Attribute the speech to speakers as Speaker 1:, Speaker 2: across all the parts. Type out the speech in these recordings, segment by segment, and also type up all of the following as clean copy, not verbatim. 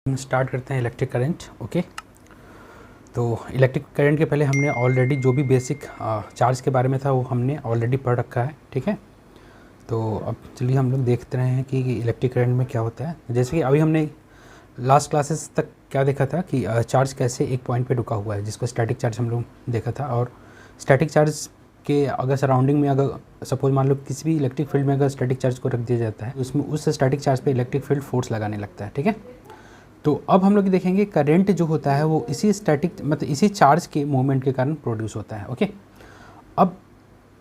Speaker 1: हम स्टार्ट करते हैं इलेक्ट्रिक करंट। ओके, तो इलेक्ट्रिक करंट के पहले हमने ऑलरेडी जो भी बेसिक चार्ज के बारे में था वो हमने ऑलरेडी पढ़ रखा है, ठीक है। तो अब चलिए हम लोग देखते रहे हैं कि इलेक्ट्रिक करंट में क्या होता है। जैसे कि अभी हमने लास्ट क्लासेस तक क्या देखा था कि चार्ज कैसे एक पॉइंट पे रुका हुआ है, जिसको स्टैटिक चार्ज हम लोग देखा था। और स्टैटिक चार्ज के अगर सराउंडिंग में अगर सपोज मान लो किसी भी इलेक्ट्रिक फील्ड में अगर स्टैटिक चार्ज को रख दिया जाता है, उसमें उस स्टैटिक चार्ज पे इलेक्ट्रिक फील्ड फोर्स लगाने लगता है, ठीक है। तो अब हम लोग देखेंगे करंट जो होता है वो इसी स्टैटिक मतलब इसी चार्ज के मूवमेंट के कारण प्रोड्यूस होता है। ओके, अब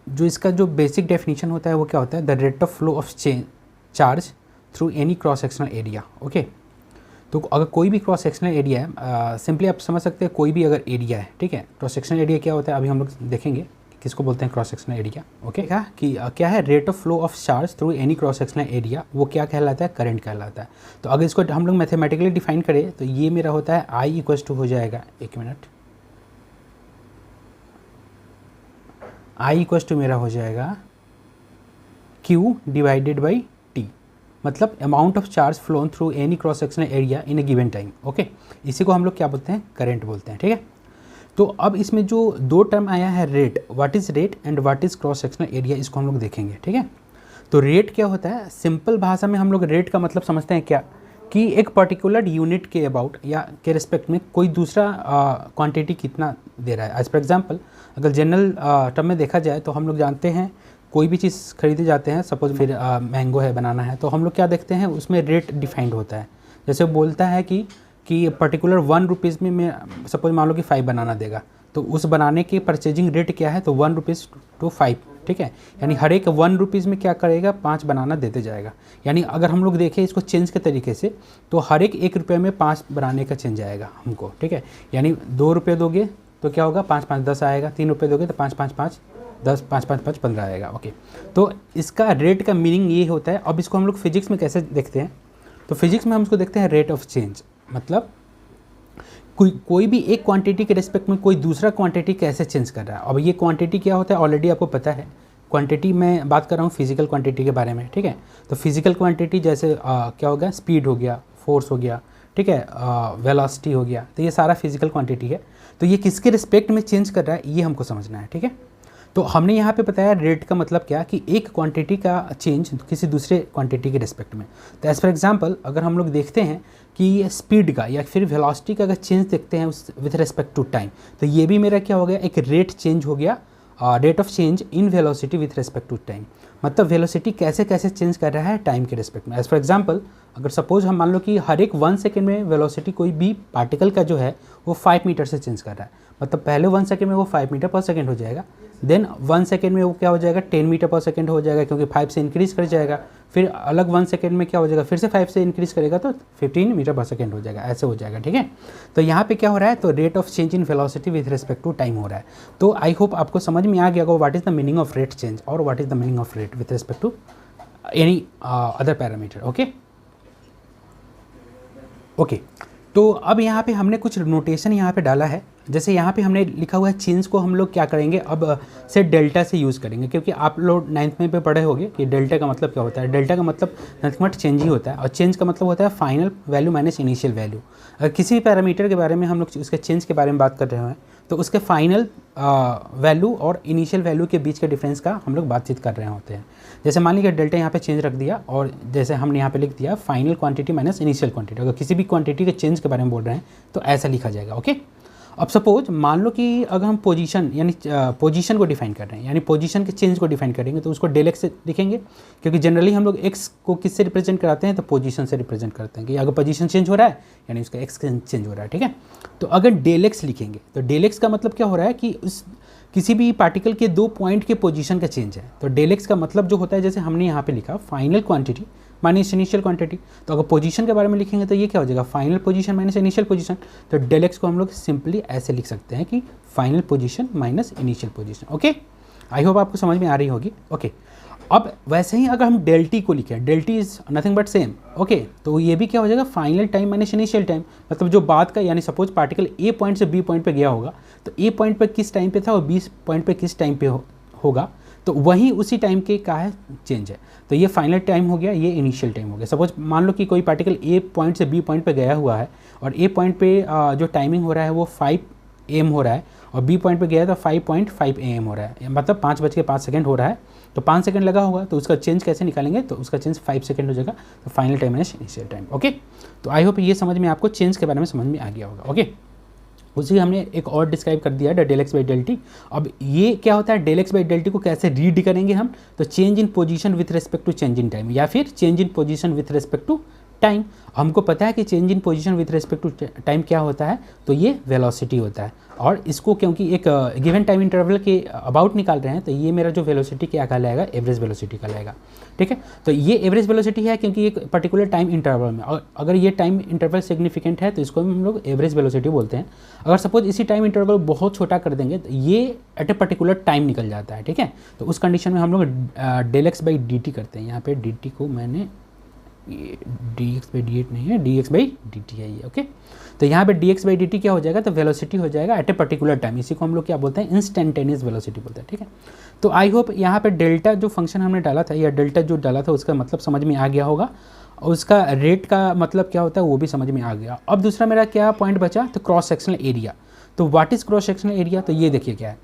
Speaker 1: जो इसका जो बेसिक डेफिनेशन होता है वो क्या होता है, the rate of flow of charge through any cross sectional area. Okay, तो अगर कोई भी क्रॉस सेक्शनल एरिया है, सिंपली आप समझ सकते हैं कोई भी अगर एरिया है, ठीक है। क्रॉस सेक्शनल एरिया क्या होता है अभी हम लोग देखेंगे किसको बोलते हैं, क्रॉस सेक्शनल एरिया। ओके, क्या है rate of flow of charge through any cross sectional area, वो क्या कहलाता है, करंट कहलाता है। तो अगर इसको हम लोग मैथमेटिकली डिफाइन करें तो ये मेरा होता है I इक्वल टू हो जाएगा, एक मिनट, I इक्वल टू मेरा हो जाएगा Q डिवाइडेड बाई T, मतलब amount of charge phloem through any cross sectional area in A given time. Okay, इसी को हम लोग क्या बोलते हैं, करंट बोलते हैं, ठीक है। तो अब इसमें जो दो टर्म आया है rate, what is rate and what is cross sectional area, इसको हम लोग देखेंगे, ठीक है। तो रेट क्या होता है, सिंपल भाषा में हम लोग रेट का मतलब समझते हैं क्या, कि एक पर्टिकुलर यूनिट के अबाउट या के रिस्पेक्ट में कोई दूसरा क्वांटिटी कितना दे रहा है। एज फॉर एग्जांपल अगर जनरल टर्म में देखा जाए तो हम लोग जानते हैं कोई भी चीज़ खरीदे जाते हैं, सपोज फिर मैंगो है, बनाना है, तो हम लोग क्या देखते हैं उसमें रेट डिफाइंड होता है। जैसे बोलता है कि पर्टिकुलर 1 रुपीज़ में मैं सपोज मान लो कि 5 बनाना देगा, तो उस बनाने की परचेजिंग रेट क्या है, तो 1 रुपीज़ टू 5, ठीक है। यानी हर एक 1 रुपीज़ में क्या करेगा, 5 बनाना देते जाएगा। यानी अगर हम लोग देखें इसको चेंज के तरीके से तो हर एक 1 रुपये में 5 बनाने का चेंज आएगा हमको, ठीक है। यानी 2 रुपये दोगे तो क्या होगा, 5 5 10 आएगा, 3 रुपये दोगे तो 5 5 5 10, 5 5 5 15 आएगा। ओके, तो इसका रेट का मीनिंग ये होता है। अब इसको हम लोग फिजिक्स में कैसे देखते हैं, तो फिजिक्स में हम इसको देखते हैं रेट ऑफ चेंज, मतलब कोई भी एक क्वांटिटी के रिस्पेक्ट में कोई दूसरा क्वांटिटी कैसे चेंज कर रहा है। अब ये क्वांटिटी क्या होता है ऑलरेडी आपको पता है, क्वांटिटी मैं बात कर रहा हूँ फिजिकल क्वांटिटी के बारे में, ठीक है। तो फिजिकल क्वांटिटी जैसे क्या हो गया, स्पीड हो गया, फोर्स हो गया, ठीक है, वेलोसिटी हो गया, तो ये सारा फिजिकल क्वांटिटी है। तो ये किसके रिस्पेक्ट में चेंज कर रहा है ये हमको समझना है, ठीक है। तो हमने यहाँ पे बताया रेट का मतलब क्या, कि एक क्वांटिटी का चेंज किसी दूसरे क्वांटिटी के रिस्पेक्ट में। तो एज फॉर एग्जांपल अगर हम लोग देखते हैं कि स्पीड का या फिर वेलोसिटी का अगर चेंज देखते हैं उस विथ रिस्पेक्ट टू टाइम, तो ये भी मेरा क्या हो गया, एक रेट चेंज हो गया, rate of change in velocity with respect to time. मतलब वेलोसिटी कैसे कैसे चेंज कर रहा है टाइम के रिस्पेक्ट में। एज फॉर एग्जांपल अगर सपोज हम मान लो कि हर एक 1 सेकेंड में वेलोसिटी कोई भी पार्टिकल का जो है वो 5 मीटर से चेंज कर रहा है, मतलब पहले 1 सेकेंड में वो 5 मीटर पर सेकेंड हो जाएगा, देन 1 सेकेंड में वो क्या हो जाएगा, 10 मीटर पर सेकेंड हो जाएगा, क्योंकि 5 से इंक्रीज कर जाएगा। फिर अलग 1 सेकेंड में क्या हो जाएगा, फिर से 5 से इंक्रीज करेगा तो 15 मीटर पर सेकेंड हो जाएगा, ऐसे हो जाएगा, ठीक है। तो यहाँ पे क्या हो रहा है, तो rate of change in velocity with respect to time हो रहा है। तो आई होप आपको समझ में आ गया होगा what is the meaning of rate change और what is the meaning of rate with respect to any other parameter. Okay okay, तो अब यहाँ पे हमने कुछ नोटेशन यहाँ पे डाला है। जैसे यहाँ पे हमने लिखा हुआ है चेंज को हम लोग क्या करेंगे, अब से डेल्टा से यूज़ करेंगे, क्योंकि आप लोग 9th में पे पढ़े होंगे कि डेल्टा का मतलब क्या होता है। डेल्टा का मतलब नथिंग बट चेंज ही होता है, और चेंज का मतलब होता है final value minus initial value. अगर किसी भी पैरामीटर के बारे में हम लोग उसके चेंज के बारे में बात कर रहे हैं तो उसके फाइनल वैल्यू और इनिशियल वैल्यू के बीच के डिफरेंस का हम लोग बातचीत कर रहे होते हैं। जैसे मान लीजिए डेल्टा यहाँ पे चेंज रख दिया, और जैसे हमने यहाँ पे लिख दिया final quantity minus initial quantity. अगर किसी भी क्वांटिटी के चेंज के बारे में बोल रहे हैं तो ऐसा लिखा जाएगा। ओके, अब सपोज मान लो कि अगर हम पोजीशन यानी पोजीशन को डिफाइन कर रहे हैं, यानी पोजीशन के चेंज को डिफाइन करेंगे, तो उसको डेल एक्स से लिखेंगे, क्योंकि जनरली हम लोग एक्स को किससे रिप्रेजेंट कराते हैं, तो पोजीशन से रिप्रेजेंट करते हैं कि अगर पोजीशन चेंज हो रहा है यानी उसका एक्स चेंज हो रहा है, ठीक है। तो अगर डेल एक्स लिखेंगे तो डेल एक्स का मतलब क्या हो रहा है कि उस किसी भी पार्टिकल के 2 पॉइंट के पोजीशन का चेंज है। तो डेल एक्स का मतलब जो होता है, जैसे हमने यहाँ पे लिखा final quantity minus initial quantity, तो अगर पोजीशन के बारे में लिखेंगे तो ये क्या हो जाएगा, final position minus initial position. तो डेल एक्स को हम लोग सिंपली ऐसे लिख सकते हैं कि final position minus initial position. Okay, I hope आपको समझ में आ रही होगी। ओके, अब वैसे ही अगर हम डेल टी को लिखें, del T is nothing but same. Okay, तो ये भी क्या हो जाएगा, final time minus initial time, मतलब जो बाद का, यानी सपोज पार्टिकल ए पॉइंट से बी पॉइंट पे गया होगा, तो ए पॉइंट पे किस टाइम पे था और बी पॉइंट पे किस टाइम पे होगा, तो वही उसी टाइम के का है चेंज है। तो ये फाइनल टाइम हो गया, ये इनिशियल टाइम हो गया। सपोज मान लो कि कोई पार्टिकल ए पॉइंट से बी पॉइंट पे गया हुआ है और ए पॉइंट पे जो टाइमिंग हो रहा है वो 5 AM हो रहा है और बी पॉइंट पे गया तो 5.5 AM हो रहा है, मतलब 5:05 हो रहा है। तो 5 सेकंड लगा होगा, तो उसका चेंज कैसे निकालेंगे, तो उसका चेंज 5 सेकंड हो जाएगा। तो final time minus initial time. Okay, तो आई होप ये समझ में आपको चेंज के बारे में समझ में आ गया होगा। ओके, उसी हमने एक और डिस्क्राइब कर दिया है, del x by del T. अब ये क्या होता है, del x by del T को कैसे रीड करेंगे हम, तो change in position with respect to change in time, या फिर change in position with respect to time. हमको पता है कि change in position with respect to time क्या होता है, तो ये वेलोसिटी होता है। और इसको क्योंकि एक गिवन टाइम इंटरवल के अबाउट निकाल रहे हैं, तो ये मेरा जो वेलोसिटी क्या कहलाएगा, एवरेज वेलोसिटी कहलाएगा। ठीक है, तो ये एवरेज वेलोसिटी है क्योंकि एक पर्टिकुलर टाइम इंटरवल में, और अगर ये टाइम इंटरवल सिग्निफिकेंट है तो इसको हम लोग एवरेज वेलोसिटी बोलते हैं। अगर सपोज इसी टाइम इंटरवल बहुत छोटा कर देंगे तो ये एट ए पर्टिकुलर टाइम निकल जाता है। ठीक है, तो उस कंडीशन में हम लोग del x by D t करते हैं। यहाँ पे डी टी को मैंने d x by d at नहीं है, d x by D t है ये। ओके, तो यहाँ पे d x by D t क्या हो जाएगा, तो वेलोसिटी हो जाएगा एट ए पर्टिकुलर टाइम। इसी को हम लोग क्या बोलते हैं, इंस्टेंटेनियस वेलोसिटी बोलते हैं। ठीक है, तो आई होप यहाँ पे डेल्टा जो फंक्शन हमने डाला था या डेल्टा जो डाला था उसका मतलब समझ में आ गया होगा, और उसका रेट का मतलब क्या होता है वो भी समझ में आ गया। अब दूसरा मेरा क्या पॉइंट बचा, तो क्रॉस सेक्शनल एरिया। तो what is cross sectional area, तो ये देखिए क्या है।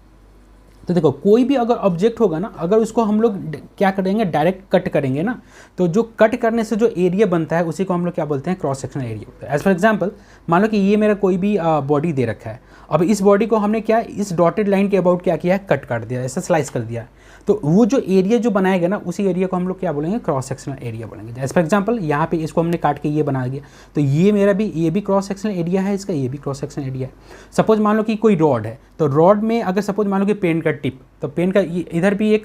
Speaker 1: तो देखो कोई भी अगर ऑब्जेक्ट होगा ना, अगर उसको हम लोग क्या करेंगे, डायरेक्ट कट करेंगे ना, तो जो कट करने से जो एरिया बनता है उसी को हम लोग क्या बोलते हैं, cross sectional area. As for example मान लो कि ये मेरा कोई भी बॉडी दे रखा है। अब इस बॉडी को हमने क्या इस डॉटेड लाइन के अबाउट क्या किया है, कट कर दिया, ऐसा स्लाइस कर दिया। तो वो जो एरिया जो बनाएगा ना, उसी एरिया को हम लोग क्या बोलेंगे, क्रॉस सेक्शनल एरिया बोलेंगे। एज फॉर एग्जांपल यहाँ पे इसको हमने काट के ये बना दिया, तो ये मेरा भी ये भी क्रॉस सेक्शनल एरिया है इसका, ये भी क्रॉस सेक्शनल एरिया है। सपोज मान लो कि कोई रॉड है, तो रॉड में अगर सपोज मान लो कि पेन का टिप, तो पेन का इधर भी एक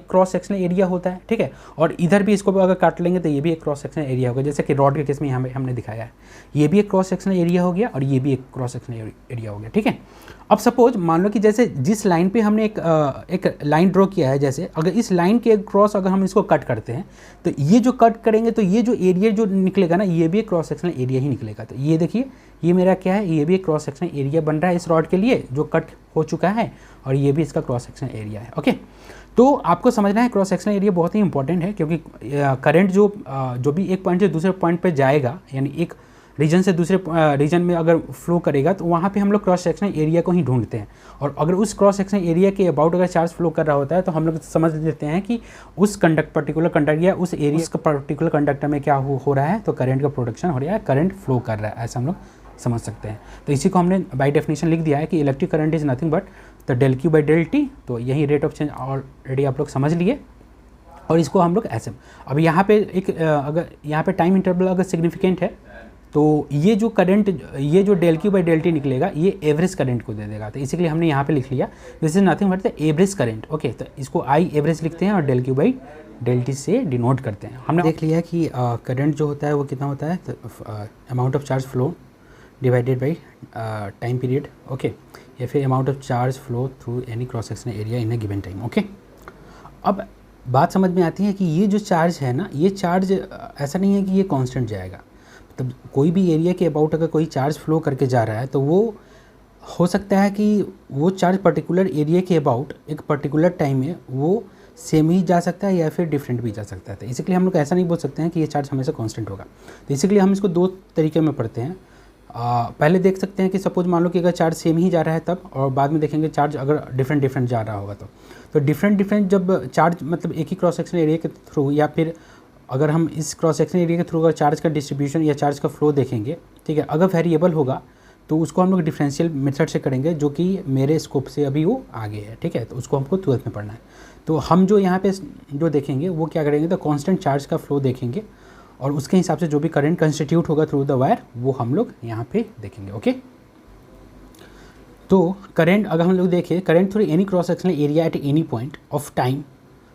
Speaker 1: क्रॉस सेक्शनल एरिया होता है। ठीक है, और इधर भी इसको अगर काट लेंगे तो ये भी एक क्रॉस सेक्शनल एरिया होगा। जैसे कि रॉड के केस में यहाँ पे हमने दिखाया है, ये भी एक क्रॉस सेक्शनल एरिया हो गया और ये भी एक क्रॉस सेक्शनल एरिया हो गया। ठीक है, अब सपोज मान लो कि जैसे जिस लाइन पे हमने एक लाइन ड्रॉ किया है, जैसे अगर इस लाइन के क्रॉस अगर हम इसको कट करते हैं, तो ये जो कट करेंगे तो ये जो एरिया जो निकलेगा ना, ये भी एक क्रॉस सेक्शनल एरिया ही निकलेगा। तो ये देखिए ये मेरा क्या है, ये भी एक क्रॉस सेक्शनल एरिया बन रहा है इस रॉड के लिए जो कट हो चुका है, और ये भी इसका क्रॉस सेक्शनल एरिया है। ओके, तो आपको समझना है क्रॉस सेक्शनल एरिया बहुत ही इंपॉर्टेंट है, क्योंकि करंट जो भी एक पॉइंट से दूसरे पॉइंट पे जाएगा, यानी एक रीजन से दूसरे रीजन में अगर फ्लो करेगा, तो वहाँ पे हम लोग क्रॉस सेक्शनल एरिया को ही ढूंढते हैं। और अगर उस क्रॉस सेक्शनल एरिया के अबाउट अगर चार्ज फ्लो कर रहा होता है, तो हम लोग समझ लेते हैं कि उस पर्टिकुलर कंडक्टर या उस एरिया का पर्टिकुलर कंडक्टर में क्या हो रहा है, तो करंट का प्रोडक्शन हो रहा है, करंट फ्लो कर रहा है, ऐसा हम लोग समझ सकते हैं। तो इसी को हमने बाय डेफिनेशन लिख दिया है कि electric current is nothing but the del q by del t. तो यही रेट ऑफ चेंज ऑलरेडी आप लोग समझ लिए, और इसको हम लोग ऐसे अब यहाँ पे एक अगर यहाँ पे टाइम इंटरवल अगर सिग्निफिकेंट है, तो ये जो करंट ये जो del q by del t निकलेगा, ये एवरेज करंट को दे देगा। तो इसीलिए हमने यहाँ पे लिख लिया this is nothing but the average current. Okay, तो इसको आई एवरेज लिखते हैं और del q by del t से डिनोट करते हैं। हमने देख लिया कि करंट जो होता है वो कितना होता है, तो amount of charge flow divided by time period. Okay, या फिर amount of charge flow through any cross sectional area in a given time. Okay, अब बात समझ में आती है कि ये जो चार्ज है ना, ये चार्ज ऐसा नहीं है कि ये कांस्टेंट जाएगा। मतलब कोई भी एरिया के अबाउट अगर कोई चार्ज फ्लो करके जा रहा है, तो वो हो सकता है कि वो चार्ज पर्टिकुलर एरिया के अबाउट एक पर्टिकुलर टाइम में वो सेम ही जा सकता है या फिर डिफरेंट भी जा सकता है। तो इसीलिए हम लोग ऐसा नहीं बोल सकते हैं कि ये चार्ज हमेशा कांस्टेंट होगा। तो इसीलिए हम इसको दो तरीके में पढ़ते हैं। पहले देख सकते हैं कि सपोज मान लो कि अगर चार्ज सेम ही जा रहा है तब, और बाद में देखेंगे चार्ज अगर डिफरेंट जा रहा होगा तो डिफरेंट जब चार्ज मतलब एक ही क्रॉस सेक्शन एरिया के थ्रू, या फिर अगर हम इस क्रॉस सेक्शन एरिया के थ्रू अगर चार्ज का डिस्ट्रीब्यूशन या चार्ज का फ्लो देखेंगे, ठीक है, अगर वेरिएबल होगा तो उसको हम लोग डिफरेंशियल मेथड से करेंगे, जो कि मेरे स्कोप से अभी वो आगे है। ठीक है, तो उसको हमको 12th में पढ़ना है। तो हम जो यहाँ पे जो देखेंगे वो क्या करेंगे, तो कांस्टेंट चार्ज का फ्लो देखेंगे, और उसके हिसाब से जो भी करंट कंस्टिट्यूट होगा थ्रू द वायर वो हम लोग यहाँ पे देखेंगे। ओके, तो करंट अगर हम लोग देखें, current through any cross sectional area at any point of time,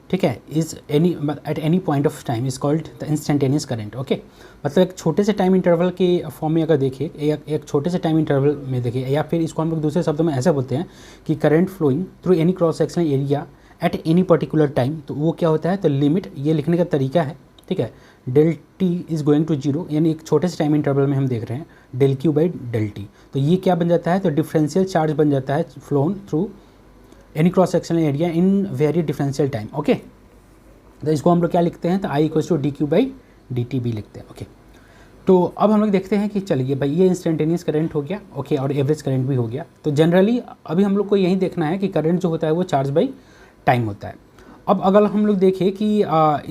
Speaker 1: ठीक है, is any at any point of time is called the instantaneous current. Okay, मतलब एक छोटे से टाइम इंटरवल के फॉर्म में अगर देखें, एक छोटे से टाइम इंटरवल में देखें, या फिर इसको हम लोग दूसरे शब्दों में ऐसा बोलते हैं कि current flowing through any cross sectional area at any particular time, तो वो क्या होता है, तो लिमिट ये लिखने का तरीका है। ठीक है, del t is going to zero, यानी एक छोटे से टाइम इंटरवल में हम देख रहे हैं del q by del t, तो ये क्या बन जाता है, तो डिफरेंशियल चार्ज बन जाता है flown through any cross sectional area in very differential time. Okay, तो इसको हम लोग क्या लिखते हैं, तो I equals to D Q by D T बी लिखते हैं। ओके, तो अब हम लोग देखते हैं कि चलिए भाई ये इंस्टेंटेनियस करंट हो गया, ओके, और एवरेज करंट भी हो गया। तो जनरली अभी हम लोग को यही देखना है कि करंट जो होता है वो चार्ज बाई टाइम होता है। अब अगर हम लोग देखें कि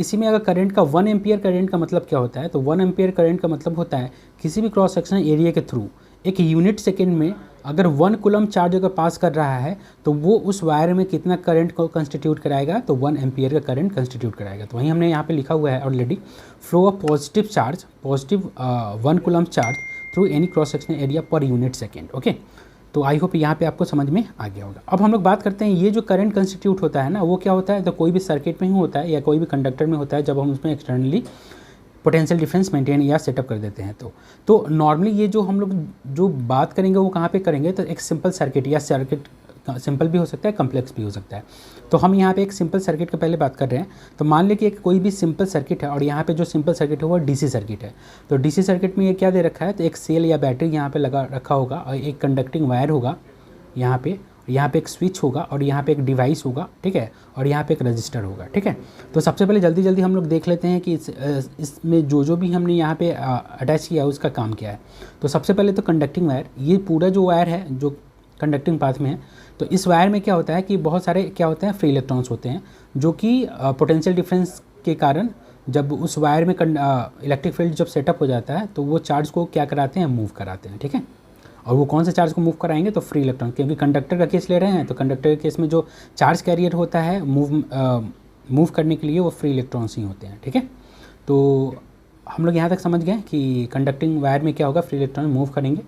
Speaker 1: इसी में अगर करंट का 1 एम्पियर करंट का मतलब क्या होता है, तो 1 एम्पियर करंट का मतलब होता है किसी भी क्रॉस सेक्शनल एरिया के थ्रू एक यूनिट सेकेंड में अगर 1 कूलम चार्ज अगर पास कर रहा है तो वो उस वायर में कितना करंट को कंस्टिट्यूट कराएगा, तो 1 एम्पियर का करंट कंस्टिट्यूट कराएगा। तो वहीं हमने यहाँ पे लिखा हुआ है already, flow of positive charge, positive 1 coulomb charge through any cross sectional area per unit second. Okay, तो आई होप यहाँ पे आपको समझ में आ गया होगा। अब हम लोग बात करते हैं ये जो करंट कंस्टिट्यूट होता है ना, वो क्या होता है, तो कोई भी सर्किट में ही होता है या कोई भी कंडक्टर में होता है जब हम उसमें एक्सटर्नली पोटेंशियल डिफरेंस मेंटेन या सेटअप कर देते हैं। तो नॉर्मली ये जो हम लोग जो बात करेंगे वो कहाँ पे करेंगे, तो एक सिंपल सर्किट या सर्किट सिंपल भी हो सकता है, कम्प्लेक्स भी हो सकता है। तो हम यहाँ पे एक सिंपल सर्किट का पहले बात कर रहे हैं। तो मान लें कि एक कोई भी सिंपल सर्किट है और यहाँ पे जो सिंपल सर्किट है वो डीसी सर्किट है। तो डीसी सर्किट में ये क्या दे रखा है, तो एक सेल या बैटरी यहाँ पे लगा रखा होगा और एक कंडक्टिंग वायर होगा यहाँ पे एक स्विच होगा और यहाँ पे एक डिवाइस होगा, ठीक है, और यहाँ पे एक रजिस्टर होगा, ठीक है। तो सबसे पहले जल्दी जल्दी हम लोग देख लेते हैं कि इसमें जो भी हमने यहाँ पे अटैच किया है उसका काम क्या है। तो सबसे पहले तो कंडक्टिंग वायर, ये पूरा जो वायर है जो कंडक्टिंग पाथ में है, तो इस वायर में क्या होता है कि बहुत सारे क्या होते हैं, फ्री इलेक्ट्रॉन्स होते हैं जो कि पोटेंशियल डिफरेंस के कारण जब उस वायर में इलेक्ट्रिक फील्ड जब सेटअप हो जाता है तो वो चार्ज को क्या कराते हैं, मूव कराते हैं, ठीक है। और वो कौन से चार्ज को मूव कराएंगे, तो फ्री इलेक्ट्रॉन, क्योंकि कंडक्टर का केस ले रहे हैं तो कंडक्टर के केस में जो चार्ज कैरियर होता है मूव करने के लिए वो फ्री इलेक्ट्रॉन्स ही होते हैं, ठीक है। तो हम लोग यहाँ तक समझ गए कि कंडक्टिंग वायर में क्या होगा, फ्री इलेक्ट्रॉन मूव करेंगे।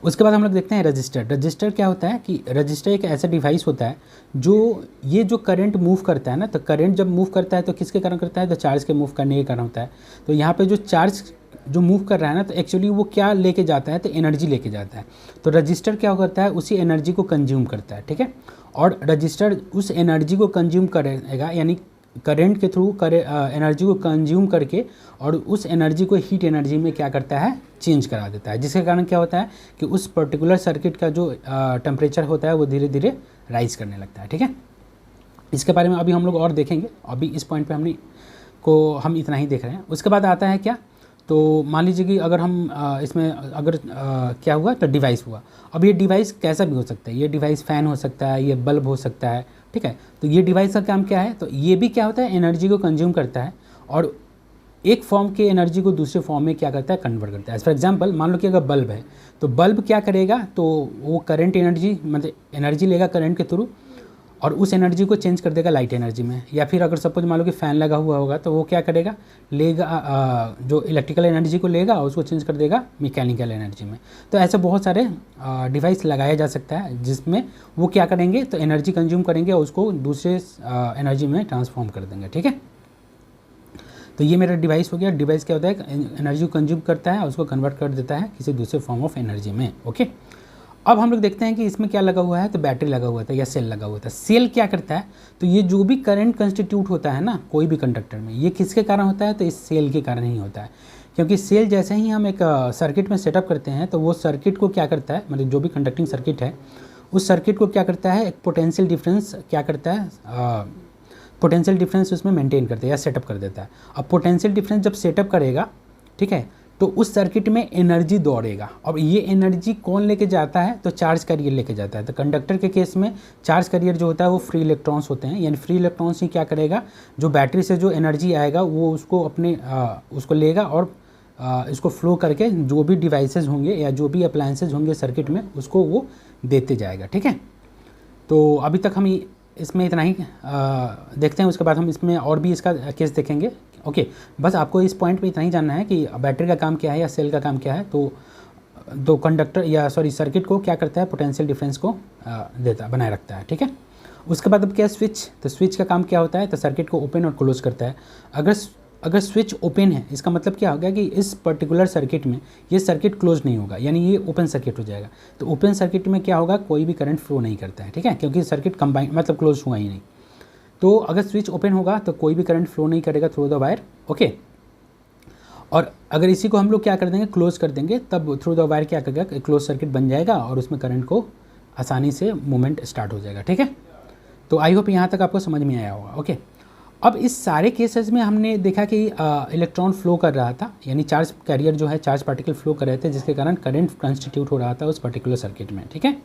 Speaker 1: उसके बाद हम लोग देखते हैं रजिस्टर। रजिस्टर क्या होता है कि रजिस्टर एक ऐसा डिवाइस होता है जो ये जो करंट मूव करता है ना, तो करंट जब मूव करता है तो किसके कारण करता है, तो चार्ज के मूव करने के कारण होता है। तो यहाँ पे जो चार्ज जो मूव कर रहा है ना, तो एक्चुअली वो क्या लेके जाता है, तो एनर्जी लेके जाता है। तो रजिस्टर क्या करता है, उसी एनर्जी को कंज्यूम करता है, ठीक है। और रजिस्टर उस एनर्जी को कंज्यूम करेगा, यानी करंट के थ्रू एनर्जी को कंज्यूम करके और उस एनर्जी को हीट एनर्जी में क्या करता है, चेंज करा देता है, जिसके कारण क्या होता है कि उस पर्टिकुलर सर्किट का जो टेम्परेचर होता है वो धीरे धीरे राइज करने लगता है, ठीक है। इसके बारे में अभी हम लोग और देखेंगे, अभी इस पॉइंट पे हम इतना ही देख रहे हैं। उसके बाद आता है क्या, तो मान लीजिए कि अगर हम इसमें अगर क्या हुआ, तो डिवाइस हुआ। अब ये डिवाइस कैसा भी हो सकता है, ये डिवाइस फ़ैन हो सकता है, ये बल्ब हो सकता है, ठीक है। तो ये डिवाइस का काम क्या है, तो ये भी क्या होता है, एनर्जी को कंज्यूम करता है और एक फॉर्म के एनर्जी को दूसरे फॉर्म में क्या करता है, कन्वर्ट करता है। फॉर एग्जांपल मान लो कि अगर बल्ब है तो बल्ब क्या करेगा, तो वो करंट एनर्जी मतलब एनर्जी लेगा करंट के थ्रू और उस एनर्जी को चेंज कर देगा लाइट एनर्जी में। या फिर अगर सपोज मान लो कि फ़ैन लगा हुआ होगा तो वो क्या करेगा, लेगा जो इलेक्ट्रिकल एनर्जी को लेगा और उसको चेंज कर देगा मैकेनिकल एनर्जी में। तो ऐसे बहुत सारे डिवाइस लगाया जा सकता है जिसमें वो क्या करेंगे, तो एनर्जी कंज्यूम करेंगे और उसको दूसरे एनर्जी में ट्रांसफॉर्म कर देंगे, ठीक है। तो ये मेरा डिवाइस हो गया। डिवाइस क्या होता है, एनर्जी को कंज्यूम करता है और उसको कन्वर्ट कर देता है किसी दूसरे फॉर्म ऑफ एनर्जी में, ओके। अब हम लोग देखते हैं कि इसमें क्या लगा हुआ है, तो बैटरी लगा हुआ था या सेल लगा हुआ था। सेल क्या करता है, तो ये जो भी करंट कंस्टिट्यूट होता है ना कोई भी कंडक्टर में, ये किसके कारण होता है, तो इस सेल के कारण ही होता है। क्योंकि सेल जैसे ही हम एक सर्किट में सेटअप करते हैं तो वो सर्किट को क्या करता है, मतलब जो भी कंडक्टिंग सर्किट है उस सर्किट को क्या करता है, एक पोटेंशियल डिफरेंस क्या करता है, पोटेंशियल डिफरेंस उसमें मेंटेन करता है या सेटअप कर देता है। अब पोटेंशियल डिफरेंस जब सेटअप करेगा, ठीक है, तो उस सर्किट में एनर्जी दौड़ेगा। अब ये एनर्जी कौन लेके जाता है, तो चार्ज कैरियर लेके जाता है। तो कंडक्टर के केस में चार्ज कैरियर जो होता है वो फ्री इलेक्ट्रॉन्स होते हैं, यानी फ्री इलेक्ट्रॉन्स ही क्या करेगा, जो बैटरी से जो एनर्जी आएगा वो उसको अपने उसको लेगा और इसको फ्लो करके जो भी डिवाइसेस होंगे या जो भी अप्लायंसेज होंगे सर्किट में उसको वो देते जाएगा, ठीक है। तो अभी तक हम इसमें इतना ही देखते हैं, उसके बाद हम इसमें और भी इसका केस देखेंगे, ओके। बस आपको इस पॉइंट पे इतना ही जानना है कि बैटरी का काम क्या है या सेल का काम क्या है। तो कंडक्टर या सर्किट को क्या करता है, पोटेंशियल डिफरेंस को बनाए रखता है, ठीक है। उसके बाद अब क्या है, स्विच। तो स्विच का काम क्या होता है, तो सर्किट को ओपन और क्लोज करता है। अगर स्विच ओपन है इसका मतलब क्या होगा कि इस पर्टिकुलर सर्किट में ये सर्किट क्लोज नहीं होगा, यानी ये ओपन सर्किट हो जाएगा। तो ओपन सर्किट में क्या होगा, कोई भी करंट फ्लो नहीं करता है, ठीक है, क्योंकि सर्किट कंबाइन मतलब क्लोज हुआ ही नहीं। तो अगर स्विच ओपन होगा तो कोई भी करंट फ्लो नहीं करेगा थ्रू द वायर, ओके। और अगर इसी को हम लोग क्या कर देंगे, क्लोज कर देंगे, तब थ्रू द वायर क्या करेगा, क्लोज सर्किट बन जाएगा और उसमें करंट को आसानी से मूवमेंट स्टार्ट हो जाएगा। ठीक है, तो आई होप यहाँ तक आपको समझ में आया होगा। ओके, अब इस सारे केसेस में हमने देखा कि इलेक्ट्रॉन फ्लो कर रहा था, यानी चार्ज कैरियर जो है चार्ज पार्टिकल फ्लो कर रहे थे, जिसके कारण करंट कंस्टिट्यूट हो रहा था उस पर्टिकुलर सर्किट में। ठीक है,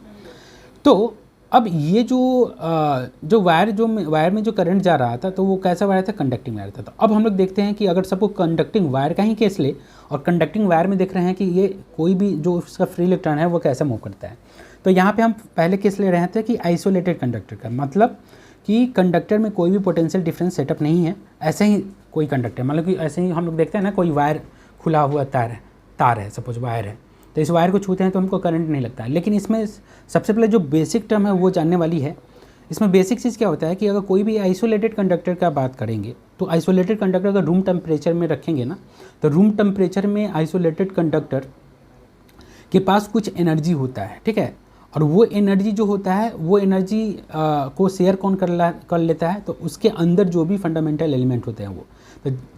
Speaker 1: तो अब ये जो वायर में जो करंट जा रहा था, तो वो कैसा वायर था? कंडक्टिंग वायर था। तो अब हम लोग देखते हैं कि अगर सबको कंडक्टिंग वायर का ही केस ले और कंडक्टिंग वायर में देख रहे हैं कि ये कोई भी जो उसका फ्री इलेक्ट्रॉन है वो कैसे मूव करता है। तो यहाँ पे हम पहले केस ले रहे थे कि आइसोलेटेड कंडक्टर का, मतलब कि कंडक्टर में कोई भी पोटेंशियल डिफरेंस सेटअप नहीं है। ऐसे ही कोई कंडक्टर, मतलब कि ऐसे ही हम लोग देखते हैं ना, कोई वायर खुला हुआ तार है सपोज वायर है, तो इस वायर को छूते हैं तो हमको करंट नहीं लगता है। लेकिन इसमें सबसे पहले जो बेसिक टर्म है वो जानने वाली है। इसमें बेसिक चीज़ क्या होता है कि अगर कोई भी आइसोलेटेड कंडक्टर का बात करेंगे, तो आइसोलेटेड कंडक्टर अगर रूम टेम्परेचर में रखेंगे ना, तो रूम टेम्परेचर में आइसोलेटेड कंडक्टर के पास कुछ एनर्जी होता है। ठीक है, और वो एनर्जी जो होता है वो एनर्जी को शेयर कौन कर लेता है? तो उसके अंदर जो भी फंडामेंटल एलिमेंट होते हैं वो,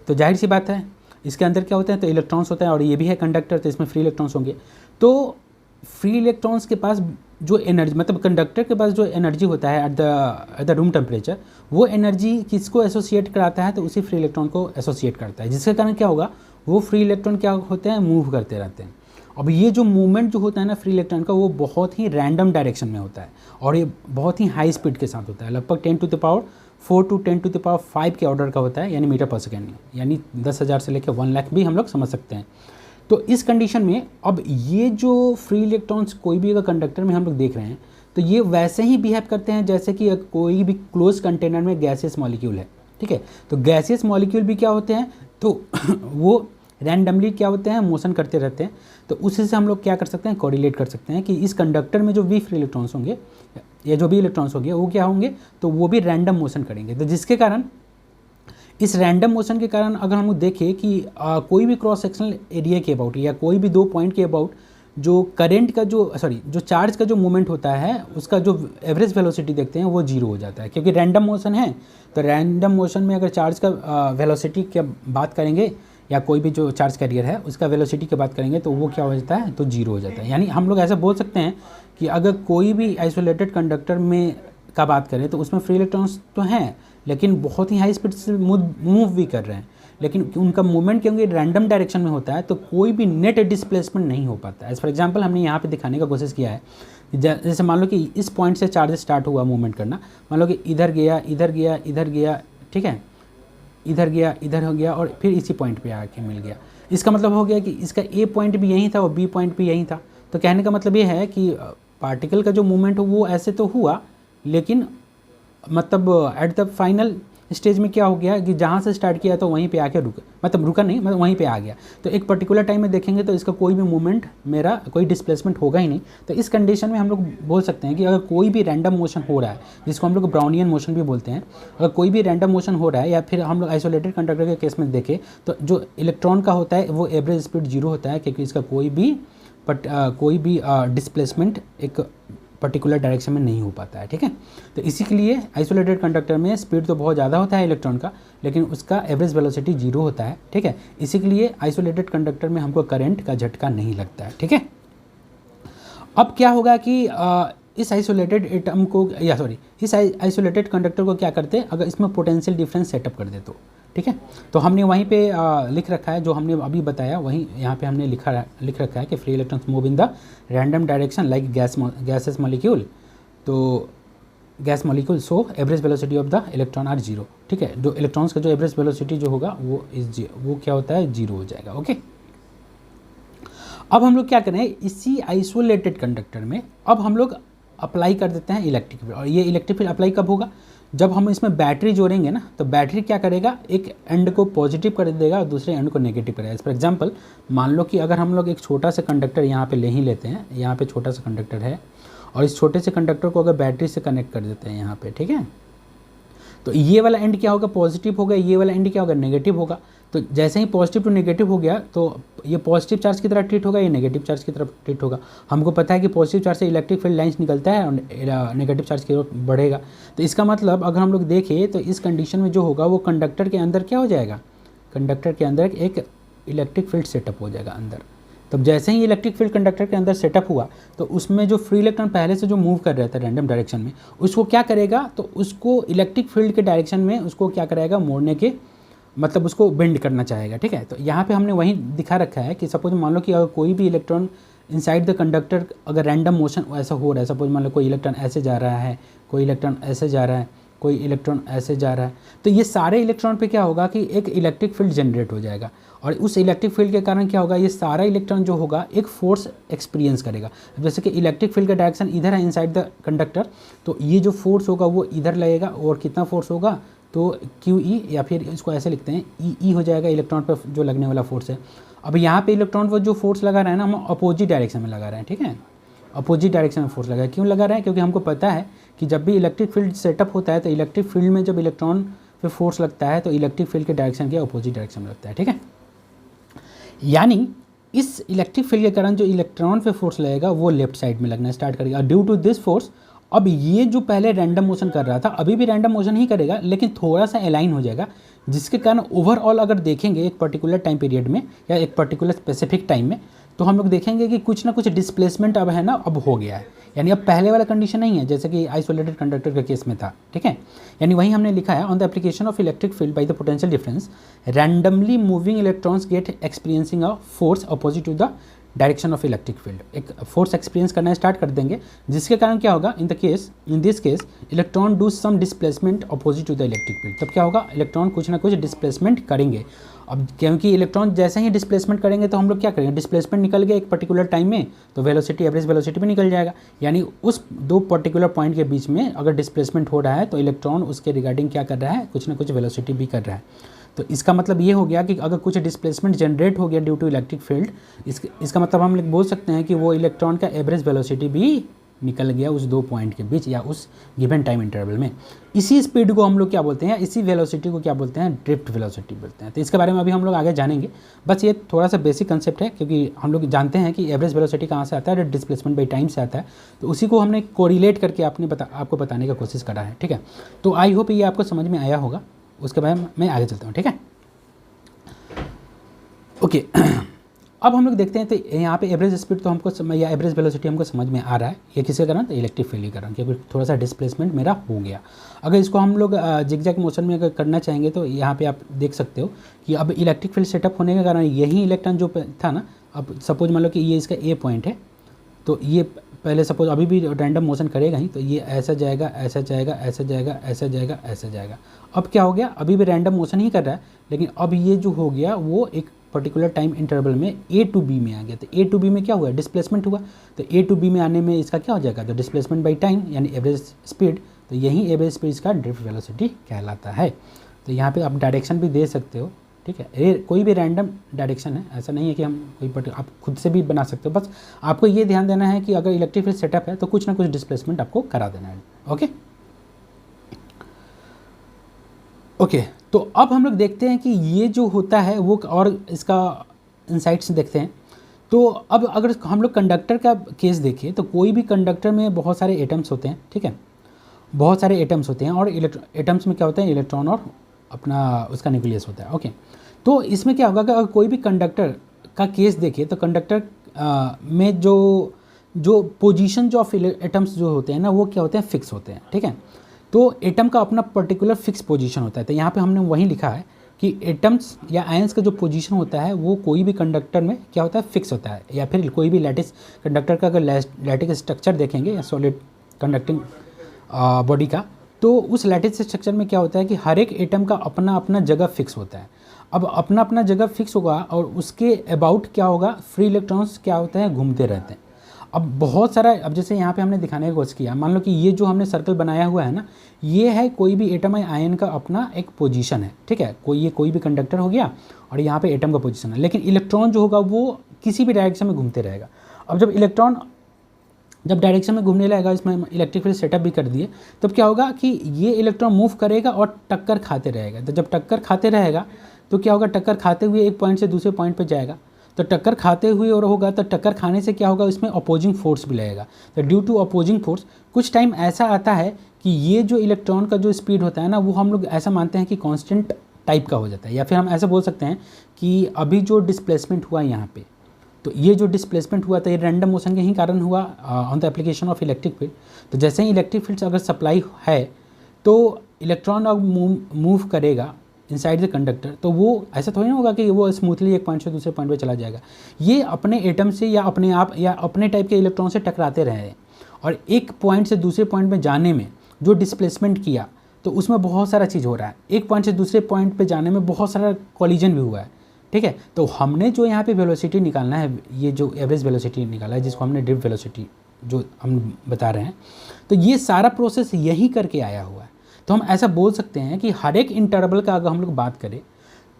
Speaker 1: तो जाहिर सी बात है इसके अंदर क्या होता है? तो इलेक्ट्रॉन्स होता है, और ये भी है कंडक्टर, तो इसमें फ्री इलेक्ट्रॉन्स होंगे। तो फ्री इलेक्ट्रॉन्स के पास जो एनर्जी, मतलब कंडक्टर के पास जो एनर्जी होता है एट द रूम टेम्परेचर, वो एनर्जी किसको एसोसिएट कराता है? तो उसी फ्री इलेक्ट्रॉन को एसोसिएट करता है, जिसके कारण क्या होगा? वो फ्री इलेक्ट्रॉन क्या होते हैं? मूव करते रहते हैं। अब ये जो मूवमेंट जो होता है ना फ्री इलेक्ट्रॉन का, वो बहुत ही रैंडम डायरेक्शन में होता है, और ये बहुत ही हाई स्पीड के साथ होता है। लगभग 10 to the power 4 to 10 to the power 5 के ऑर्डर का होता है, यानी मीटर पर सेकेंड में, यानी 10,000 से लेकर 1 लाख भी हम लोग समझ सकते हैं। तो इस कंडीशन में अब ये जो फ्री इलेक्ट्रॉन्स कोई भी अगर कंडक्टर में हम लोग देख रहे हैं, तो ये वैसे ही बिहेव करते हैं जैसे कि कोई भी क्लोज कंटेनर में गैसियस मॉलिक्यूल है। ठीक है, तो गैसियस मॉलिक्यूल भी क्या होते हैं? तो वो रैंडमली क्या होते हैं? मोशन करते रहते हैं। तो उसी से हम लोग क्या कर सकते हैं? कोरिलेट कर सकते हैं कि इस कंडक्टर में जो भी फ्री इलेक्ट्रॉन्स होंगे या जो भी इलेक्ट्रॉन्स होंगे वो क्या होंगे? तो वो भी रैंडम मोशन करेंगे। तो जिसके कारण, इस रैंडम मोशन के कारण अगर हम देखें कि कोई भी क्रॉस सेक्शनल एरिया के अबाउट या कोई भी 2 पॉइंट के अबाउट जो करंट का जो चार्ज का जो मूवमेंट होता है, उसका जो एवरेज वेलोसिटी देखते हैं वो 0 हो जाता है, क्योंकि रैंडम मोशन है। तो रैंडम मोशन में अगर चार्ज का वेलोसिटी की बात करेंगे या कोई भी जो चार्ज कैरियर है उसका वेलोसिटी की बात करेंगे, तो वो क्या हो जाता है? तो 0 हो जाता है। यानी हम लोग ऐसा बोल सकते हैं कि अगर कोई भी आइसोलेटेड कंडक्टर में का बात करें तो उसमें फ्री इलेक्ट्रॉन्स तो हैं, लेकिन बहुत ही हाई स्पीड से मूव भी कर रहे हैं, लेकिन उनका मूवमेंट क्योंकि रैंडम डायरेक्शन में होता है, तो कोई भी नेट डिस्प्लेसमेंट नहीं हो पाता है। फॉर एग्जांपल हमने यहाँ पे दिखाने का कोशिश किया है, जैसे मान लो कि इस पॉइंट से चार्ज स्टार्ट हुआ मूवमेंट करना, मान लो कि इधर गया, इधर गया, इधर गया, ठीक है, इधर गया, इधर हो गया, और फिर इसी पॉइंट पे आके मिल गया। इसका मतलब हो गया कि इसका ए पॉइंट भी यहीं था और बी पॉइंट भी यहीं था। तो कहने का मतलब ये है कि पार्टिकल का जो मूवमेंट हो वो ऐसे तो हुआ, लेकिन मतलब एट द फाइनल स्टेज में क्या हो गया कि जहाँ से स्टार्ट किया तो वहीं पे आके रुका नहीं, मतलब वहीं पे आ गया। तो एक पर्टिकुलर टाइम में देखेंगे तो इसका कोई भी मूवमेंट, मेरा कोई डिस्प्लेसमेंट होगा ही नहीं। तो इस कंडीशन में हम लोग बोल सकते हैं कि अगर कोई भी रैंडम मोशन हो रहा है, जिसको हम लोग ब्राउनियन मोशन भी बोलते हैं, अगर कोई भी रैंडम मोशन हो रहा है, या फिर हम लोग आइसोलेटेड कंडक्टर के केस में देखें तो जो इलेक्ट्रॉन का होता है वो एवरेज स्पीड 0 होता है, क्योंकि इसका कोई भी डिस्प्लेसमेंट एक पर्टिकुलर डायरेक्शन में नहीं हो पाता है। ठीक है, तो इसी के लिए आइसोलेटेड कंडक्टर में स्पीड तो बहुत ज़्यादा होता है इलेक्ट्रॉन का, लेकिन उसका एवरेज वेलोसिटी 0 होता है। ठीक है, इसी के लिए आइसोलेटेड कंडक्टर में हमको करंट का झटका नहीं लगता है। ठीक है, अब क्या होगा कि इस आइसोलेटेड एटम को इस आइसोलेटेड कंडक्टर को क्या करते हैं, अगर इसमें पोटेंशियल डिफरेंस सेटअप कर दे तो। ठीक है, तो हमने वहीं पे लिख रखा है, जो हमने अभी बताया वहीं यहाँ पे हमने लिख रखा है कि free electrons move in the random direction like gases molecule. तो gas molecule so average velocity of the electron are 0। ठीक है, जो इलेक्ट्रॉन्स का जो एवरेज वेलोसिटी जो होगा वो क्या होता है? 0 हो जाएगा। ओके, अब हम लोग क्या करें, इसी आइसोलेटेड कंडक्टर में अब हम लोग अप्लाई कर देते हैं इलेक्ट्रिक फील्ड। और ये इलेक्ट्रिक फील्ड अप्लाई कब होगा? जब हम इसमें बैटरी जोड़ेंगे ना, तो बैटरी क्या करेगा, एक एंड को पॉजिटिव कर देगा और दूसरे एंड को नेगेटिव करेगा। फॉर एग्जांपल मान लो कि अगर हम लोग एक छोटा सा कंडक्टर यहाँ पे लेते हैं, यहाँ पे छोटा सा कंडक्टर है, और इस छोटे से कंडक्टर को अगर बैटरी से कनेक्ट कर देते हैं यहाँ पे, ठीक है, तो ये वाला एंड क्या होगा? पॉजिटिव होगा, ये वाला एंड क्या होगा? नेगेटिव होगा। तो जैसे ही पॉजिटिव टू नेगेटिव हो गया, तो ये पॉजिटिव चार्ज की तरफ ट्रीट होगा, ये नेगेटिव चार्ज की तरफ ट्रीट होगा। हमको पता है कि पॉजिटिव चार्ज से इलेक्ट्रिक फील्ड लाइन्स निकलता है और नेगेटिव चार्ज की तरफ बढ़ेगा। तो इसका मतलब अगर हम लोग देखें तो इस कंडीशन में जो होगा वो कंडक्टर के अंदर क्या हो जाएगा? कंडक्टर के अंदर एक इलेक्ट्रिक फील्ड सेटअप हो जाएगा अंदर, तब जैसे ही इलेक्ट्रिक फील्ड कंडक्टर के अंदर सेटअप हुआ तो उसमें जो फ्री इलेक्ट्रॉन पहले से जो मूव कर रहे थे रैंडम डायरेक्शन में, उसको क्या करेगा, तो उसको इलेक्ट्रिक फील्ड के डायरेक्शन में उसको क्या करेगा, मोड़ने के मतलब उसको बेंड करना चाहेगा, ठीक है। तो यहाँ पे हमने वही दिखा रखा है कि सपोज मान लो कि अगर कोई भी इलेक्ट्रॉन इनसाइड द कंडक्टर अगर रैंडम मोशन ऐसा हो रहा है, सपोज मान लो कोई इलेक्ट्रॉन ऐसे जा रहा है, कोई इलेक्ट्रॉन ऐसे जा रहा है, कोई इलेक्ट्रॉन ऐसे जा रहा है, तो ये सारे इलेक्ट्रॉन पे क्या होगा कि एक इलेक्ट्रिक फील्ड जनरेट हो जाएगा, और उस इलेक्ट्रिक फील्ड के कारण क्या होगा, ये सारा इलेक्ट्रॉन जो होगा एक फोर्स एक्सपीरियंस करेगा। जैसे कि इलेक्ट्रिक फील्ड का डायरेक्शन इधर है इनसाइड द कंडक्टर, तो ये जो फोर्स होगा वो इधर लगेगा, और कितना फोर्स होगा, तो क्यू ई, या फिर इसको ऐसे लिखते हैं ई हो जाएगा इलेक्ट्रॉन पर जो लगने वाला फोर्स है। अब यहाँ पे इलेक्ट्रॉन पर जो फोर्स लगा रहा है ना, हम अपोजिट डायरेक्शन में लगा रहे हैं, ठीक है, अपोजिट डायरेक्शन में फोर्स लगा है। क्यों लगा रहे हैं, क्योंकि हमको पता है कि जब भी इलेक्ट्रिक फील्ड सेटअप होता है तो इलेक्ट्रिक फील्ड में जब इलेक्ट्रॉन पे फोर्स लगता है तो इलेक्ट्रिक फील्ड के डायरेक्शन के अपोजिट डायरेक्शन में लगता है, ठीक है। यानी इस इलेक्ट्रिक फील्ड के कारण जो इलेक्ट्रॉन पे फोर्स लगेगा वो लेफ्ट साइड में लगना स्टार्ट करेगा। ड्यू टू दिस फोर्स, अब ये जो पहले रैंडम मोशन कर रहा था अभी भी रैंडम मोशन ही करेगा, लेकिन थोड़ा सा अलाइन हो जाएगा, जिसके कारण ओवरऑल अगर देखेंगे एक पर्टिकुलर टाइम पीरियड में या एक पर्टिकुलर स्पेसिफिक टाइम में, तो हम लोग देखेंगे कि कुछ ना कुछ डिस्प्लेसमेंट अब है ना, अब हो गया है। यानी अब पहले वाला कंडीशन नहीं है जैसे कि आइसोलेटेड कंडक्टर के केस में था, ठीक है। यानी वही हमने लिखा है, on the application of electric field by the potential difference randomly moving electrons get experiencing a force opposite to the direction of electric field. एक फोर्स एक्सपीरियंस करना स्टार्ट कर देंगे, जिसके कारण क्या होगा, in this case electron do some displacement opposite to the electric field. तब क्या होगा, इलेक्ट्रॉन कुछ ना कुछ डिस्प्लेसमेंट करेंगे। अब क्योंकि इलेक्ट्रॉन जैसे ही डिस्प्लेसमेंट करेंगे तो हम लोग क्या करेंगे, डिस्प्लेसमेंट निकल गया एक पर्टिकुलर टाइम में, तो वेलोसिटी एवरेज वेलोसिटी भी निकल जाएगा। यानी उस दो पर्टिकुलर पॉइंट के बीच में अगर डिस्प्लेसमेंट हो रहा है तो इलेक्ट्रॉन उसके रिगार्डिंग क्या कर रहा है, कुछ ना कुछ वेलोसिटी भी कर रहा है। तो इसका मतलब ये हो गया कि अगर कुछ डिस्प्लेसमेंट जनरेट हो गया ड्यू टू इलेक्ट्रिक फील्ड, इसका मतलब हम लोग बोल सकते हैं कि वो इलेक्ट्रॉन का एवरेज वेलोसिटी भी निकल गया उस दो पॉइंट के बीच या उस गिवन टाइम इंटरवल में। इसी स्पीड को हम लोग क्या बोलते हैं, इसी वेलोसिटी को क्या बोलते हैं, ड्रिफ्ट वेलोसिटी बोलते हैं। तो इसके बारे में अभी हम लोग आगे जानेंगे, बस ये थोड़ा सा बेसिक कंसेप्ट है, क्योंकि हम लोग जानते हैं कि एवरेज वेलोसिटी कहाँ से आता है, डिस्प्लेसमेंट बाई टाइम से आता है। तो उसी को हमने कोरिलेट करके आपको बताने का कोशिश करा है, ठीक है। तो आई होप ये आपको समझ में आया होगा। उसके बाद मैं आगे चलता हूँ, ठीक है। ओके अब हम लोग देखते हैं, तो यहाँ पे एवरेज स्पीड तो हमको या एवरेज वेलोसिटी हमको समझ में आ रहा है, ये किसके कारण, तो इलेक्ट्रिक फील्ड के कारण, क्योंकि थोड़ा सा डिस्प्लेसमेंट मेरा हो गया। अगर इसको हम लोग जिगजैग मोशन में अगर करना चाहेंगे तो यहाँ पे आप देख सकते हो कि अब इलेक्ट्रिक फील्ड सेटअप होने के कारण यही इलेक्ट्रॉन जो था ना, अब सपोज मान लो कि ये इसका ए पॉइंट है, तो ये पहले सपोज अभी भी रैंडम मोशन करेगा ही, तो ये ऐसा जाएगा, ऐसा जाएगा, ऐसा जाएगा, ऐसा जाएगा, ऐसा जाएगा। अब क्या हो गया, अभी भी रैंडम मोशन ही कर रहा है, लेकिन अब ये जो हो गया वो एक पर्टिकुलर टाइम इंटरवल में ए टू बी में आ गया। तो ए टू बी में क्या हुआ, डिस्प्लेसमेंट हुआ। तो ए टू बी में आने में इसका क्या हो जाएगा, तो डिस्प्लेसमेंट बाई टाइम यानी एवरेज स्पीड। तो यही एवरेज स्पीड इसका ड्रिफ्ट वेलोसिटी कहलाता है। तो यहाँ पे आप डायरेक्शन भी दे सकते हो, ठीक है। ये कोई भी रैंडम डायरेक्शन है, ऐसा नहीं है कि हम कोई आप खुद से भी बना सकते हो। बस आपको ये ध्यान देना है कि अगर इलेक्ट्रिक फील्ड सेटअप है तो कुछ ना कुछ डिस्प्लेसमेंट आपको करा देना है, ओके। ओके तो अब हम लोग देखते हैं कि ये जो होता है वो, और इसका इंसाइट्स देखते हैं। तो अब अगर हम लोग कंडक्टर का केस देखें तो कोई भी कंडक्टर में बहुत सारे एटम्स होते हैं, ठीक है, बहुत सारे एटम्स होते हैं, और एटम्स में क्या होता है, इलेक्ट्रॉन और अपना उसका न्यूक्लियस होता है, ओके। तो इसमें क्या होगा कि अगर कोई भी कंडक्टर का केस देखें तो कंडक्टर में जो पोजीशन जो ऑफ एटम्स जो होते हैं ना, वो क्या होते हैं, फिक्स होते हैं, ठीक है। तो एटम का अपना पर्टिकुलर फिक्स पोजीशन होता है। तो यहाँ पे हमने वही लिखा है कि एटम्स या आयंस का जो पोजीशन होता है वो कोई भी कंडक्टर में क्या होता है, फिक्स होता है। या फिर कोई भी लैटिस कंडक्टर का अगर लैटिस स्ट्रक्चर देखेंगे या सॉलिड कंडक्टिंग बॉडी का, तो उस लैटिस स्ट्रक्चर में क्या होता है कि हर एक एटम का अपना अपना जगह फिक्स होता है। अब अपना अपना जगह फिक्स होगा और उसके अबाउट क्या होगा, फ्री इलेक्ट्रॉन्स क्या होते हैं, घूमते रहते हैं। अब बहुत सारा, अब जैसे यहाँ पे हमने दिखाने की कोशिश किया, मान लो कि ये जो हमने सर्कल बनाया हुआ है ना, ये है कोई भी एटम या आयन का अपना एक पोजीशन है, ठीक है। कोई भी कंडक्टर हो गया और यहाँ पे एटम का पोजीशन है, लेकिन इलेक्ट्रॉन जो होगा वो किसी भी डायरेक्शन में घूमते रहेगा। अब जब इलेक्ट्रॉन डायरेक्शन में घूमने लगेगा, इसमें इलेक्ट्रिक फील्ड सेटअप भी कर दिए, तब क्या होगा कि ये इलेक्ट्रॉन मूव करेगा और टक्कर खाते रहेगा। तो जब टक्कर खाते रहेगा तो क्या होगा, टक्कर खाते हुए एक पॉइंट से दूसरे पॉइंट पर जाएगा। तो टक्कर खाते हुए और होगा, तो टक्कर खाने से क्या होगा, इसमें अपोजिंग फोर्स भी लगेगा। तो ड्यू टू अपोजिंग फोर्स कुछ टाइम ऐसा आता है कि ये जो इलेक्ट्रॉन का जो स्पीड होता है ना, वो हम लोग ऐसा मानते हैं कि कांस्टेंट टाइप का हो जाता है। या फिर हम ऐसा बोल सकते हैं कि अभी जो डिस्प्लेसमेंट हुआ यहाँ पे, तो ये जो डिस्प्लेसमेंट हुआ था ये रैंडम मोशन के ही कारण हुआ on the application of electric field. तो जैसे ही इलेक्ट्रिक फील्ड अगर सप्लाई है तो इलेक्ट्रॉन अब मूव करेगा इनसाइड द कंडक्टर, तो वो ऐसा थोड़ी ना होगा कि वो स्मूथली एक पॉइंट से दूसरे पॉइंट पे चला जाएगा। ये अपने एटम से या अपने आप या अपने टाइप के इलेक्ट्रॉन से टकराते रहे और एक पॉइंट से दूसरे पॉइंट में जाने में जो डिस्प्लेसमेंट किया तो उसमें बहुत सारा चीज़ हो रहा है। एक पॉइंट से दूसरे पॉइंट पे जाने में बहुत सारा कॉलिजन भी हुआ है, ठीक है। तो हमने जो यहाँ पे वेलोसिटी निकालना है, ये जो एवरेज वेलोसिटी निकाला है जिसको हमने ड्रिफ्ट वेलोसिटी जो हम बता रहे हैं, तो ये सारा प्रोसेस यही करके आया हुआ है। तो हम ऐसा बोल सकते हैं कि हर एक इंटरवल का अगर हम लोग बात करें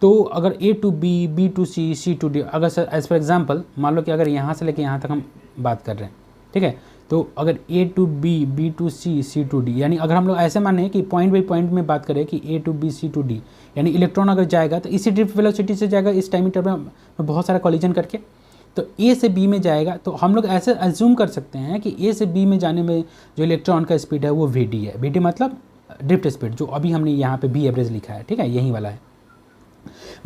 Speaker 1: तो अगर A to B, B to C, C to D, अगर एज फॉर एग्जांपल मान लो कि अगर यहाँ से लेके यहाँ तक हम बात कर रहे हैं, ठीक है, तो अगर A to B, B to C, C to D, यानी अगर हम लोग ऐसे माने कि पॉइंट बाई पॉइंट में बात करें कि A to B, C to D, यानी इलेक्ट्रॉन अगर जाएगा तो इसी ड्रिफ्ट वेलोसिटी से जाएगा इस टाइम इंटरवल में बहुत सारा कॉलिजन करके, तो A से B में जाएगा। तो हम लोग ऐसे एज्यूम कर सकते हैं कि A से B में जाने में जो इलेक्ट्रॉन का स्पीड है वो VD है। VD मतलब ड्रिफ्ट स्पीड, जो अभी हमने यहाँ पे B एवरेज लिखा है, ठीक है, यही वाला है।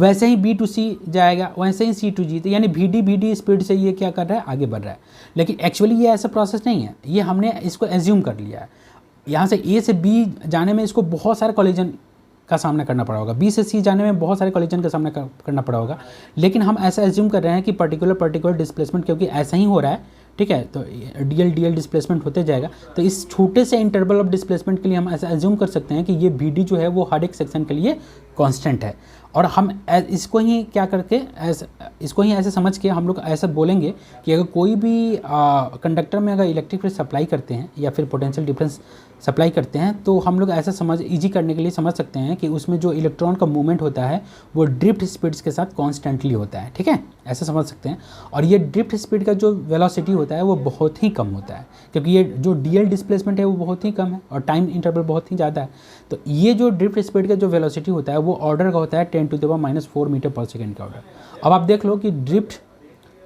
Speaker 1: वैसे ही B to C जाएगा, वैसे ही C to G, तो यानी VD स्पीड से ये क्या कर रहा है, आगे बढ़ रहा है। लेकिन एक्चुअली ये ऐसा प्रोसेस नहीं है, ये हमने इसको एज्यूम कर लिया है। यहाँ से A से B जाने में इसको बहुत सारे कॉलिजन का सामना करना पड़ा होगा, B से C जाने में बहुत सारे कॉलिजन का सामना करना पड़ा होगा, लेकिन हम ऐसा एज्यूम कर रहे हैं कि पर्टिकुलर डिस्प्लेसमेंट क्योंकि ऐसा ही हो रहा है, ठीक है, तो DL डिस्प्लेसमेंट होते जाएगा। तो इस छोटे से इंटरवल ऑफ डिस्प्लेसमेंट के लिए हम ऐसा एज्यूम कर सकते हैं कि ये VD जो है वो हर एक सेक्शन के लिए कांस्टेंट है। और हम इसको ही क्या करके इसको ही ऐसे समझ के हम लोग ऐसा बोलेंगे कि अगर कोई भी कंडक्टर में अगर इलेक्ट्रिक फील्ड सप्लाई करते हैं या फिर पोटेंशियल डिफरेंस सप्लाई करते हैं, तो हम लोग ऐसा समझ ईजी करने के लिए समझ सकते हैं कि उसमें जो इलेक्ट्रॉन का मूवमेंट होता है वो ड्रिफ्ट स्पीड्स के साथ कॉन्स्टेंटली होता है, ठीक है, ऐसा समझ सकते हैं। और ये ड्रिफ्ट स्पीड का जो वेलोसिटी होता है वो बहुत ही कम होता है, क्योंकि ये जो DL डिस्प्लेसमेंट है वो बहुत ही कम है और टाइम इंटरवल बहुत ही ज़्यादा है। तो ये जो ड्रिफ्ट स्पीड का जो वेलोसिटी होता है वो ऑर्डर का होता है 10⁻⁻⁴ मीटर पर सेकेंड का ऑर्डर। अब आप देख लो कि ड्रिफ्ट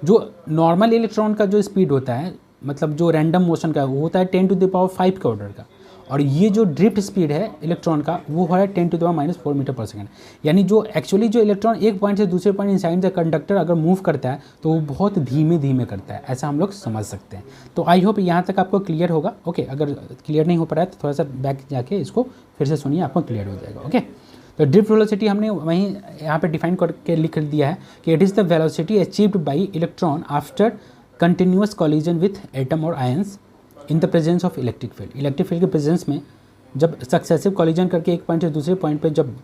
Speaker 1: जो नॉर्मल इलेक्ट्रॉन का जो स्पीड होता है, मतलब जो रैंडम मोशन का, वो होता है 10⁻⁵ के ऑर्डर का, और ये जो ड्रिफ्ट स्पीड है इलेक्ट्रॉन का वो है 10⁻⁻⁴ मीटर पर सेकेंड। यानी जो एक्चुअली जो इलेक्ट्रॉन एक पॉइंट से दूसरे पॉइंट इनसाइड द कंडक्टर अगर मूव करता है तो वो बहुत धीमे धीमे करता है, ऐसा हम लोग समझ सकते हैं। तो आई होप यहाँ तक आपको क्लियर होगा। ओके, अगर क्लियर नहीं हो पा रहा है तो थोड़ा सा बैक जाके इसको फिर से सुनिए, आपको क्लियर हो जाएगा। ओके, तो ड्रिफ्ट वेलोसिटी हमने वहीं यहाँ पे डिफाइन करके लिख दिया है कि it is the velocity achieved by electron after continuous collision with atom और ions in the presence of electric field. Electric field के प्रेजेंस में जब सक्सेसिव कॉलिजन करके एक पॉइंट से दूसरे पॉइंट पे जब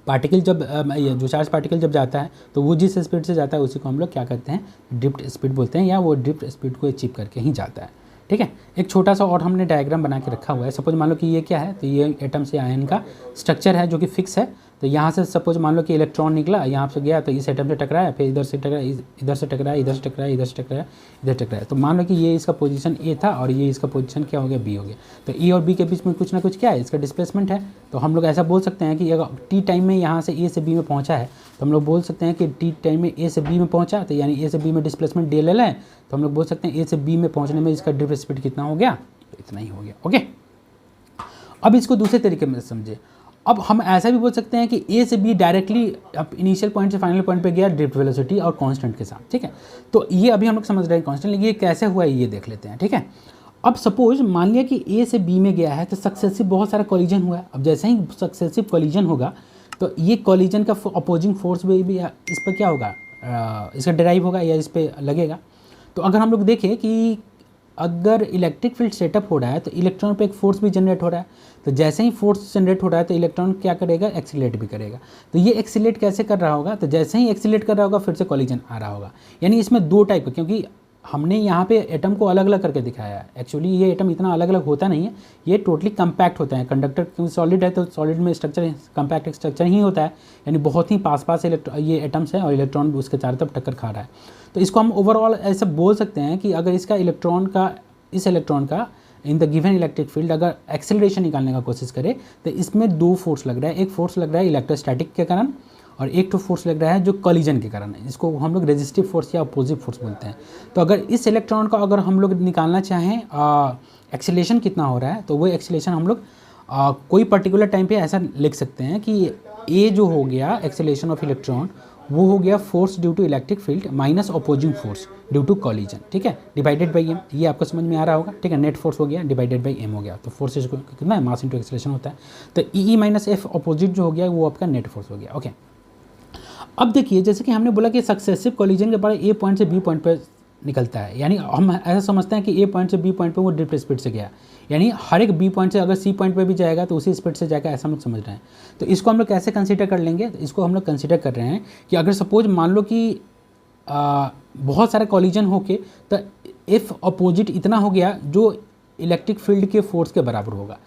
Speaker 1: पार्टिकल जो चार्ज पार्टिकल जब जाता है तो वो जिस स्पीड से जाता है उसी को हम लोग क्या कहते हैं, ड्रिफ्ट स्पीड बोलते हैं, या वो ड्रिफ्ट स्पीड को अचीव करके ही जाता है, ठीक है। एक छोटा सा और हमने डायग्राम बना के रखा हुआ है। सपोज मान लो कि ये क्या है, तो ये एटम से आयन का स्ट्रक्चर है जो कि फिक्स है। तो यहाँ से सपोज मान लो कि इलेक्ट्रॉन निकला, यहाँ से गया तो इस एटम से टकराया, फिर इधर से टकराया, इधर से टकराया, इधर से टकराया, इधर से टकराया, इधर टकराया। तो मान लो कि ये इसका पोजीशन A था और ये इसका पोजीशन क्या हो गया, B हो गया। तो A और B के बीच में कुछ ना कुछ क्या है, इसका डिस्प्लेसमेंट है। तो हम लोग ऐसा बोल सकते हैं कि अगर T टाइम में यहाँ से A से B में पहुँचा है तो हम लोग बोल सकते हैं कि T टाइम में A से B में पहुँचा, तो यानी A से B में डिस्प्लेसमेंट DL है, तो हम लोग बोल सकते हैं A से B में पहुँचने में इसका ड्रिफ्ट स्पीड कितना हो गया, तो इतना ही हो गया। ओके, अब इसको दूसरे तरीके में समझे। अब हम ऐसा भी बोल सकते हैं कि A से B डायरेक्टली अब इनिशियल पॉइंट से फाइनल पॉइंट पे गया ड्रिफ्ट वेलोसिटी और कांस्टेंट के साथ, ठीक है। तो ये अभी हम लोग समझ रहे हैं कांस्टेंट, लेकिन ये कैसे हुआ है ये देख लेते हैं, ठीक है। अब सपोज मान लिया कि A से B में गया है तो सक्सेसिव बहुत सारा कॉलिजन हुआ है। अब जैसे ही सक्सेसिव कॉलिजन होगा तो ये कॉलिजन का अपोजिंग फोर्स भी इस पर क्या होगा, इसका डिराइव होगा या इस पर लगेगा। तो अगर हम लोग देखें कि अगर इलेक्ट्रिक फील्ड सेटअप हो रहा है तो इलेक्ट्रॉन पे एक फोर्स भी जनरेट हो रहा है। तो जैसे ही फोर्स जनरेट हो रहा है तो इलेक्ट्रॉन क्या करेगा, एक्सीलरेट भी करेगा। तो ये एक्सीलरेट कैसे कर रहा होगा, तो जैसे ही एक्सीलरेट कर रहा होगा फिर से कॉलिजन आ रहा होगा। यानी इसमें दो टाइप का, क्योंकि हमने यहाँ पे एटम को अलग अलग करके दिखाया है। एक्चुअली ये एटम इतना अलग अलग होता नहीं है, ये टोटली कंपैक्ट होता है। कंडक्टर क्योंकि सॉलिड है तो सॉलिड में स्ट्रक्चर कंपैक्ट स्ट्रक्चर ही होता है, यानी बहुत ही पास ये एटम्स हैं और इलेक्ट्रॉन भी उसके चारों तरफ टक्कर खा रहा है। तो इसको हम ओवरऑल ऐसे बोल सकते हैं कि अगर इसका इस इलेक्ट्रॉन का in the given electric field अगर एक्सेलरेशन निकालने का कोशिश करे तो इसमें दो फोर्स लग रहा है। एक फोर्स लग रहा है इलेक्ट्रोस्टैटिक के कारण और एक तो फोर्स लग रहा है जो कॉलिजन के कारण है। इसको हम लोग रेजिस्टिव फोर्स या अपोजिट फोर्स बोलते हैं। तो अगर इस इलेक्ट्रॉन का अगर हम लोग निकालना चाहें एक्सेलरेशन कितना हो रहा है, तो वो एक्सेलरेशन हम लोग कोई पर्टिकुलर टाइम पे ऐसा लिख सकते हैं कि ए जो हो गया एक्सेलरेशन ऑफ इलेक्ट्रॉन वो हो गया force due to electric field minus opposing force due to collision, ठीक है, डिवाइडेड बाई एम। ये आपको समझ में आ रहा होगा, ठीक है। नेट फोर्स हो गया डिवाइडेड बाई एम हो गया, तो फोर्स कितना है, मास इंटू एक्सेलरेशन होता है। तो ई माइनस एफ अपोजिट जो हो गया वो आपका नेट फोर्स हो गया, ओके। अब देखिए जैसे कि हमने बोला कि सक्सेसिव कॉलिजन के बाद ए पॉइंट से बी पॉइंट पर निकलता है, यानी हम ऐसा समझते हैं कि ए पॉइंट से बी पॉइंट पे वो ड्रिफ्ट स्पीड से गया, यानी हर एक बी पॉइंट से अगर सी पॉइंट पे भी जाएगा तो उसी स्पीड से जाएगा, ऐसा हम लोग समझ रहे हैं। तो इसको हम लोग कैसे कंसीडर कर लेंगे, तो इसको हम लोग कंसीडर कर रहे हैं कि अगर सपोज मान लो कि बहुत सारे कॉलिजन होके तो एफ अपोजिट इतना हो गया जो इलेक्ट्रिक फील्ड के फोर्स के बराबर होगा।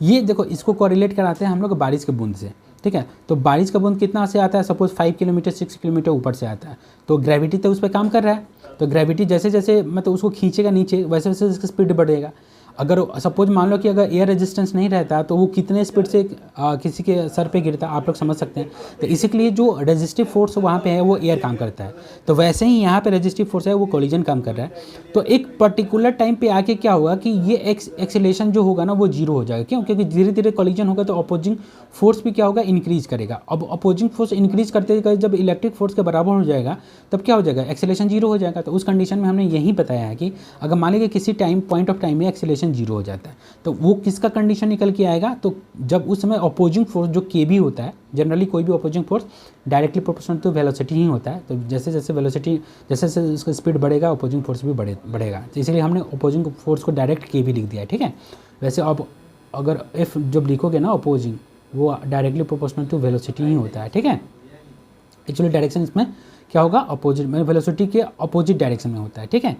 Speaker 1: ये देखो इसको कोरिलेट कराते हैं हम लोग बारिश के बूंद से, ठीक है। तो बारिश का बूंद कितना से आता है, सपोज 5 किलोमीटर 6 किलोमीटर ऊपर से आता है, तो ग्रेविटी तो उस पर काम कर रहा है, तो ग्रेविटी जैसे जैसे मतलब उसको खींचेगा नीचे वैसे वैसे उसकी स्पीड बढ़ेगा। अगर सपोज मान लो कि अगर एयर रेजिस्टेंस नहीं रहता तो वो कितने स्पीड से किसी के सर पे गिरता आप लोग समझ सकते हैं। तो इसीलिए जो रेजिस्टिव फोर्स वहाँ पे है वो एयर काम करता है, तो वैसे ही यहाँ पे रेजिस्टिव फोर्स है वो कोलिजन काम कर रहा है। तो एक पर्टिकुलर टाइम पे आके क्या होगा कि ये एक्सेलेरेशन जो होगा ना वो जीरो हो जाएगा। क्यों? क्योंकि धीरे धीरे कोलिजन होगा तो अपोजिंग फोर्स भी क्या होगा, इंक्रीज करेगा। अब अपोजिंग फोर्स इंक्रीज करते जब इलेक्ट्रिक फोर्स के बराबर हो जाएगा तब क्या हो जाएगा, एक्सेलेरेशन जीरो हो जाएगा। तो उस कंडीशन में हमने यही बताया है कि अगर मान लीजिए किसी टाइम पॉइंट ऑफ टाइम में एक्सेलेरेशन जीरो हो जाता है तो वो किसका कंडीशन निकल के आएगा, तो जब उस समय अपोजिंग फोर्स जो के भी होता है, जनरली कोई भी opposing force directly proportional to velocity ही होता है। तो जैसे जैसे वेलोसिटी जैसे जैसे उसका स्पीड बढ़ेगा अपोजिंग फोर्स भी बढ़ेगा। तो इसलिए हमने अपोजिंग फोर्स को डायरेक्ट के भी लिख दिया है, ठीक है। वैसे अब अगर एफ जब लिखोगे ना अपोजिंग, वो डायरेक्टली प्रोपोर्शनल टू वेलोसिटी ही होता है, ठीक है। एक्चुअली डायरेक्शन इसमें क्या होगा, अपोजिट में वेलोसिटी के अपोजिट डायरेक्शन में होता है, ठीक है।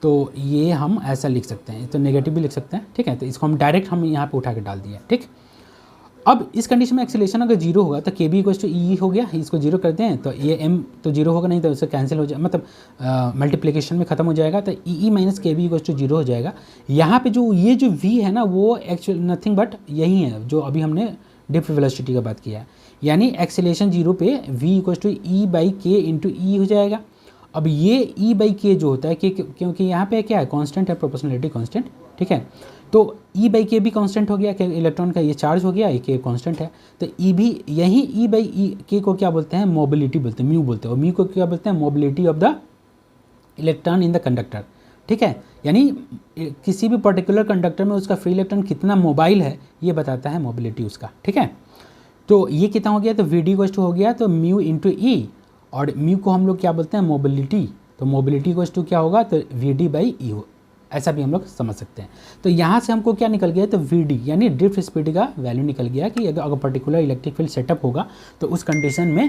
Speaker 1: तो ये हम ऐसा लिख सकते हैं, तो नेगेटिव भी लिख सकते हैं, ठीक है। तो इसको हम डायरेक्ट हम यहाँ पे उठा के डाल दिया, ठीक। अब इस कंडीशन में एक्सेलेरेशन अगर जीरो होगा तो के बी इक्वल्स टू ई हो गया, इसको जीरो करते हैं तो ये एम तो जीरो होगा नहीं तो उससे कैंसिल हो जाए, मतलब मल्टीप्लिकेशन में खत्म हो जाएगा। तो ई माइनस के बी इक्वल्स टू जीरो हो जाएगा। यहाँ पे जो ये जो वी है ना वो एक्चुअल नथिंग बट यही है जो अभी हमने ड्रिफ्ट वेलोसिटी का बात किया है, यानी एक्सेलेरेशन जीरो पे v equals to e by k into e हो जाएगा। अब ये ई बाई के जो होता है कि क्योंकि यहाँ पे क्या है, कांस्टेंट है, प्रोपोर्शनलिटी कांस्टेंट, ठीक है। तो ई बाई के भी कांस्टेंट हो गया, कि इलेक्ट्रॉन का ये चार्ज हो गया, ये के कांस्टेंट है। तो ई भी यही ई बाई ई के को क्या बोलते हैं, मोबिलिटी बोलते हैं, म्यू बोलते हैं। और म्यू को क्या बोलते हैं, mobility of the electron in the conductor, ठीक है। यानी किसी भी पर्टिकुलर कंडक्टर में उसका फ्री इलेक्ट्रॉन कितना मोबाइल है ये बताता है मोबिलिटी उसका, ठीक है। तो ये कितना हो गया, तो वी डी इक्वल्स टू हो गया तो म्यू इंटू ई, और म्यू को हम लोग क्या बोलते हैं, मोबिलिटी। तो मोबिलिटी इक्वल्स टू क्या होगा, तो वी डी बाई ई हो, ऐसा भी हम लोग समझ सकते हैं। तो यहाँ से हमको क्या निकल गया, तो वी डी यानी ड्रिफ्ट स्पीड का वैल्यू निकल गया कि अगर पर्टिकुलर इलेक्ट्रिक फील्ड सेटअप होगा तो उस कंडीशन में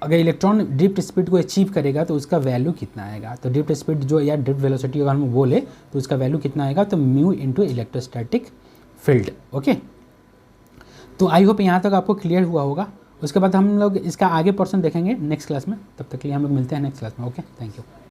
Speaker 1: अगर इलेक्ट्रॉन ड्रिफ्ट स्पीड को अचीव करेगा तो उसका वैल्यू कितना आएगा। तो ड्रिफ्ट स्पीड जो या ड्रिफ्ट वेलोसिटी अगर हम बोले तो उसका वैल्यू कितना आएगा, तो mu into electrostatic field, okay. तो आई होप यहाँ तक आपको क्लियर हुआ होगा। उसके बाद हम लोग इसका आगे पोर्शन देखेंगे नेक्स्ट क्लास में, तब तक के लिए हम लोग मिलते हैं नेक्स्ट क्लास में, ओके, थैंक यू।